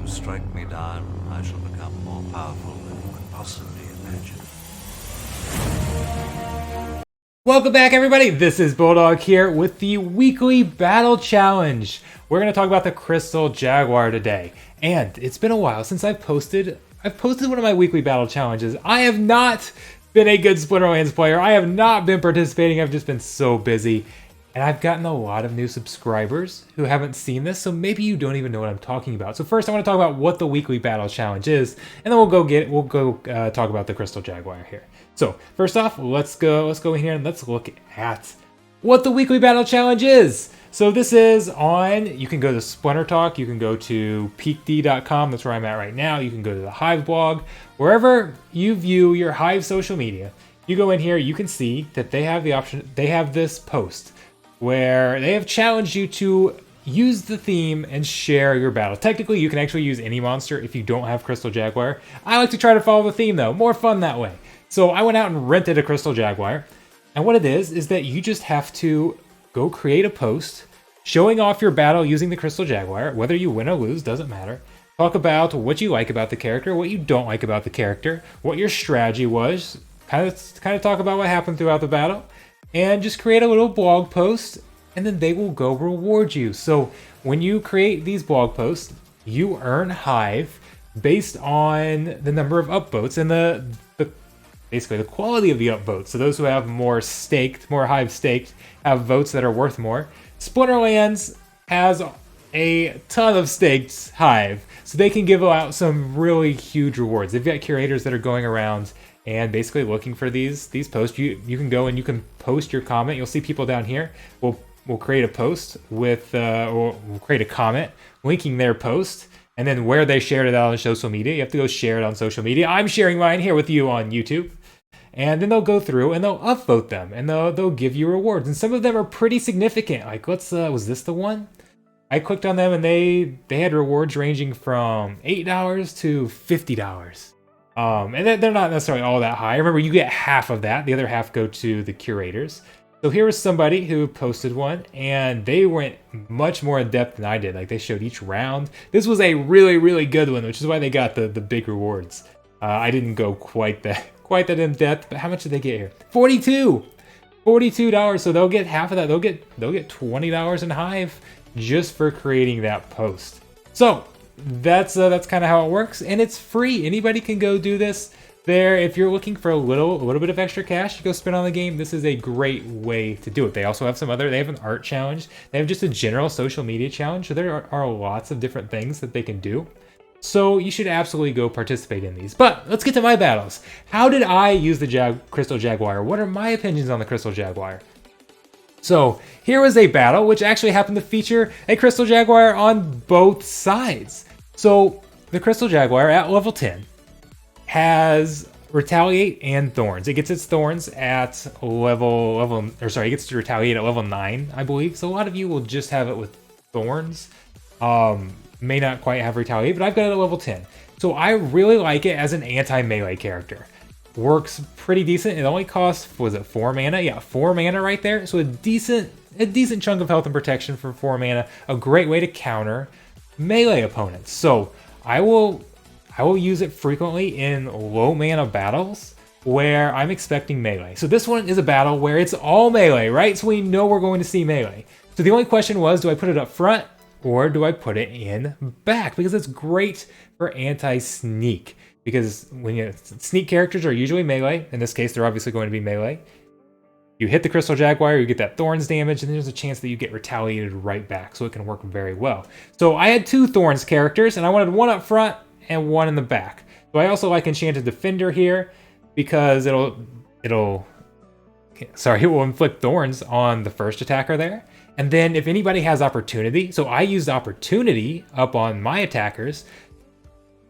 strike me down, I shall become more powerful than you could possibly imagine. Welcome back, everybody. This is Bulldog here with the weekly battle challenge. We're going to talk about the Crystal Jaguar today. And it's been a while since I've posted one of my weekly battle challenges. I have not been a good Splinterlands player. I have not been participating. I've just been so busy. And I've gotten a lot of new subscribers who haven't seen this, so maybe you don't even know what I'm talking about. So first I want to talk about what the weekly battle challenge is, and then we'll go talk about the Crystal Jaguar here. So first off, let's go in here and let's look at what the weekly battle challenge is. So this is on, you can go to Splinter Talk, you can go to peakd.com, that's where I'm at right now. You can go to the Hive blog, wherever you view your Hive social media. You go in here, you can see that they have the option, they have this post where they have challenged you to use the theme and share your battle. Technically, you can actually use any monster if you don't have Crystal Jaguar. I like to try to follow the theme though, more fun that way. So I went out and rented a Crystal Jaguar, and what it is that you just have to go create a post showing off your battle using the Crystal Jaguar. Whether you win or lose, doesn't matter. Talk about what you like about the character, what you don't like about the character, what your strategy was, kind of talk about what happened throughout the battle, and just create a little blog post, and then they will go reward you. So when you create these blog posts, you earn Hive based on the number of upvotes and basically the quality of the upvotes. So those who have more Hive staked, have votes that are worth more. Splinterlands has a ton of staked Hive, so they can give out some really huge rewards. They've got curators that are going around and basically looking for these posts. You can go and you can post your comment. You'll see people down here. We'll create a post with, or we'll create a comment linking their post, and then where they shared it out on social media. You have to go share it on social media. I'm sharing mine here with you on YouTube. And then they'll go through and they'll upvote them, and they'll give you rewards. And some of them are pretty significant. Like was this the one? I clicked on them and they had rewards ranging from $8 to $50. And they're not necessarily all that high. Remember, you get half of that. The other half go to the curators. So here was somebody who posted one, and they went much more in depth than I did. Like, they showed each round. This was a really, really good one, which is why they got the big rewards. I didn't go quite that in depth, but how much did they get here? $42. So they'll get half of that. They'll get $20 in Hive just for creating that post. So that's kind of how it works, and it's free. Anybody can go do this. If you're looking for a little bit of extra cash to go spend on the game, this is a great way to do it. They also have they have an art challenge. They have just a general social media challenge. So there are lots of different things that they can do. So you should absolutely go participate in these. But let's get to my battles. How did I use the Crystal Jaguar? What are my opinions on the Crystal Jaguar? So here was a battle which actually happened to feature a Crystal Jaguar on both sides. So the Crystal Jaguar at level 10 has Retaliate and Thorns. It gets its Thorns at it gets to Retaliate at level 9, I believe. So a lot of you will just have it with Thorns. May not quite have Retaliate, but I've got it at level 10. So I really like it as an anti-melee character. Works pretty decent. It only costs, was it 4 mana? Yeah, 4 mana right there. So a decent chunk of health and protection for 4 mana. A great way to counter melee opponents. So I will use it frequently in low mana battles where I'm expecting melee. So this one is a battle where it's all melee, right? So we know we're going to see melee. So the only question was, do I put it up front or do I put it in back? Because it's great for anti-sneak. Because when sneak characters are usually melee, in this case they're obviously going to be melee. You hit the Crystal Jaguar, you get that Thorns damage, and there's a chance that you get retaliated right back, so it can work very well. So I had 2 Thorns characters, and I wanted one up front and one in the back. So I also like Enchanted Defender here because it will inflict Thorns on the first attacker there. And then if anybody has Opportunity, so I used Opportunity up on my attackers,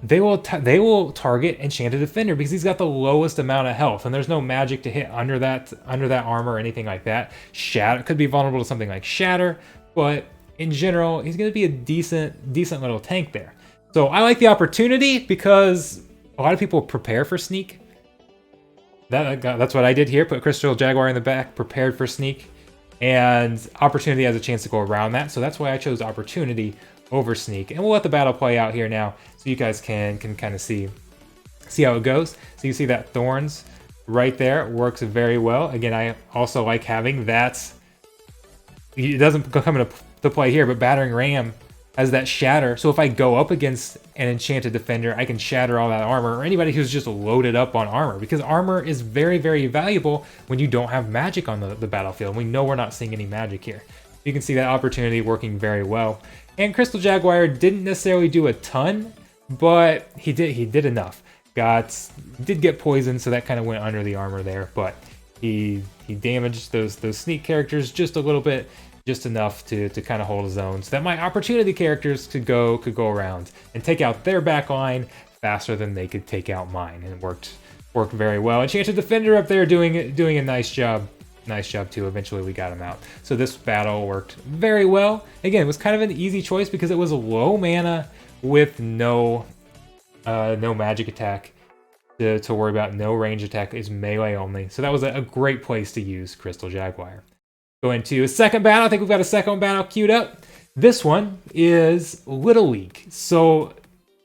they will target Enchanted Defender because he's got the lowest amount of health, and there's no magic to hit under that armor or anything like that. Shatter could be vulnerable to something like Shatter, but in general, he's going to be a decent little tank there. So I like the Opportunity because a lot of people prepare for sneak. That's what I did here. Put Crystal Jaguar in the back, prepared for sneak, and Opportunity has a chance to go around that. So that's why I chose Opportunity over sneak. And we'll let the battle play out here now so you guys can kind of see how it goes. So you see that thorns right there works very well. Again, I also like having that. It doesn't come into play here, but battering ram has that shatter. So if I go up against an enchanted defender, I can shatter all that armor, or anybody who's just loaded up on armor, because armor is very, very valuable when you don't have magic on the battlefield. And we know we're not seeing any magic here. You can see that opportunity working very well. And Crystal Jaguar didn't necessarily do a ton, but he did enough. Did get poisoned, so that kind of went under the armor there, but he damaged those sneak characters just a little bit, just enough to kind of hold his own, so that my opportunity characters could go around and take out their back line faster than they could take out mine, and it worked very well. Enchanted Defender up there doing a nice job too. Eventually we got him out. So this battle worked very well. Again, it was kind of an easy choice because it was low mana with no magic attack to worry about, no range attack, is melee only. So that was a great place to use Crystal Jaguar. Go into a second battle. I think we've got a second battle queued up. This one is Little League. So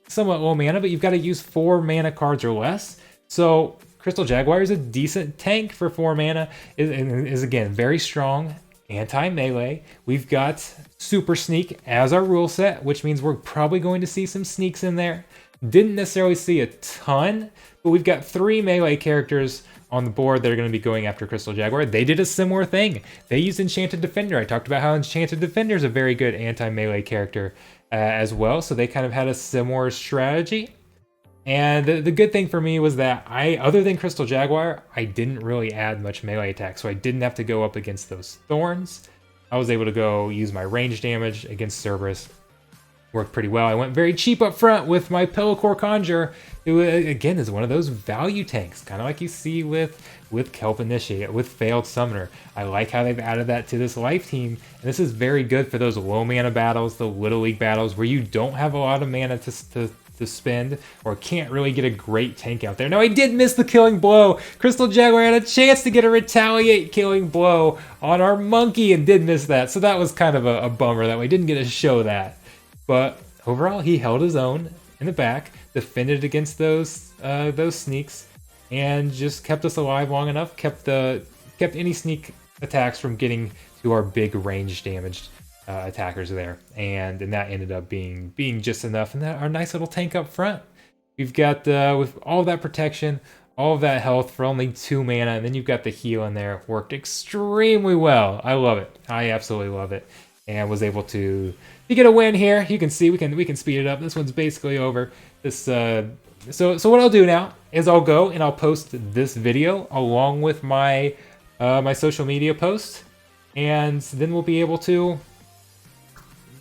somewhat low mana, but you've got to use 4 mana cards or less. So Crystal Jaguar is a decent tank for 4 mana. Is again very strong, anti-melee. We've got Super Sneak as our rule set, which means we're probably going to see some sneaks in there. Didn't necessarily see a ton, but we've got 3 melee characters on the board that are going to be going after Crystal Jaguar. They did a similar thing. They used Enchanted Defender. I talked about how Enchanted Defender is a very good anti-melee character as well, so they kind of had a similar strategy. And the good thing for me was that other than Crystal Jaguar, I didn't really add much melee attack, so I didn't have to go up against those thorns. I was able to go use my range damage against Cerberus. Worked pretty well. I went very cheap up front with my Pillow Core Conjure, who again is one of those value tanks, kind of like you see with Kelp Initiate, with Failed Summoner. I like how they've added that to this life team, and this is very good for those low mana battles, the Little League battles, where you don't have a lot of mana to spend, or can't really get a great tank out there. Now, I did miss the killing blow. Crystal Jaguar had a chance to get a retaliate killing blow on our monkey and did miss that, so that was kind of a bummer that we didn't get to show that. But overall, he held his own in the back, defended against those sneaks, and just kept us alive long enough, kept any sneak attacks from getting to our big range damaged attackers there, and that ended up being just enough. And that our nice little tank up front, we've got with all of that protection, all of that health for only 2 mana, and then you've got the heal in there. Worked extremely well. I love it. I absolutely love it, and was able to get a win here. You can see we can speed it up. This one's basically over. This so what I'll do now is I'll go and I'll post this video along with my my social media post, and then we'll be able to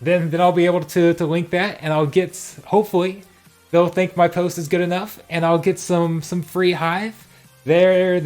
then I'll be able to link that, and I'll get, hopefully they'll think my post is good enough, and I'll get some free Hive. They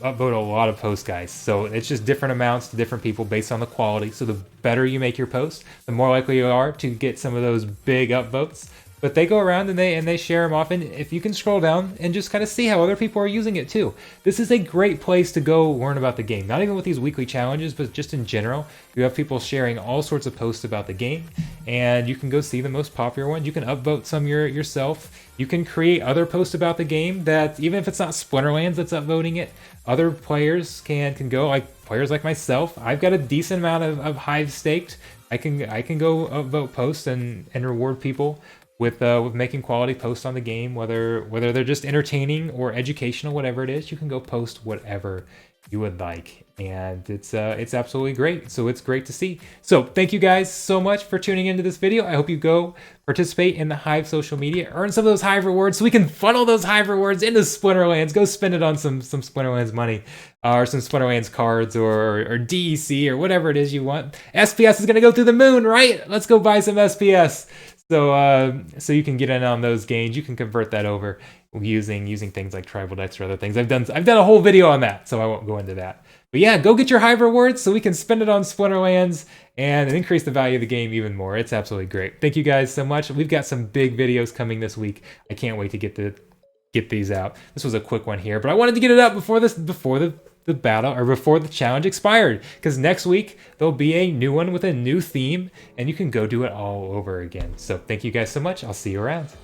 upvote a lot of posts, guys, so it's just different amounts to different people based on the quality. So the better you make your post, the more likely you are to get some of those big upvotes. But they go around and they share them off, and if you can scroll down and just kind of see how other people are using it too. This is a great place to go learn about the game, not even with these weekly challenges, but just in general. You have people sharing all sorts of posts about the game, and you can go see the most popular ones. You can upvote some yourself. You can create other posts about the game that, even if it's not Splinterlands that's upvoting it, other players can go, like players like myself. I've got a decent amount of Hive staked. I can go upvote posts and reward people with making quality posts on the game, whether they're just entertaining or educational, whatever it is. You can go post whatever you would like, and it's absolutely great. So it's great to see. So thank you guys so much for tuning into this video. I hope you go participate in the Hive social media, earn some of those Hive rewards so we can funnel those Hive rewards into Splinterlands. Go spend it on some Splinterlands money, or some Splinterlands cards, or DEC, or whatever it is you want. SPS is gonna go through the moon, right? Let's go buy some SPS. So you can get in on those gains. You can convert that over using things like tribal decks or other things. I've done a whole video on that, so I won't go into that. But yeah, go get your Hive rewards so we can spend it on Splinterlands and increase the value of the game even more. It's absolutely great. Thank you guys so much. We've got some big videos coming this week. I can't wait to get these out. This was a quick one here, but I wanted to get it up before the the battle or before the challenge expired, because next week there'll be a new one with a new theme and you can go do it all over again. So thank you guys so much. I'll see you around.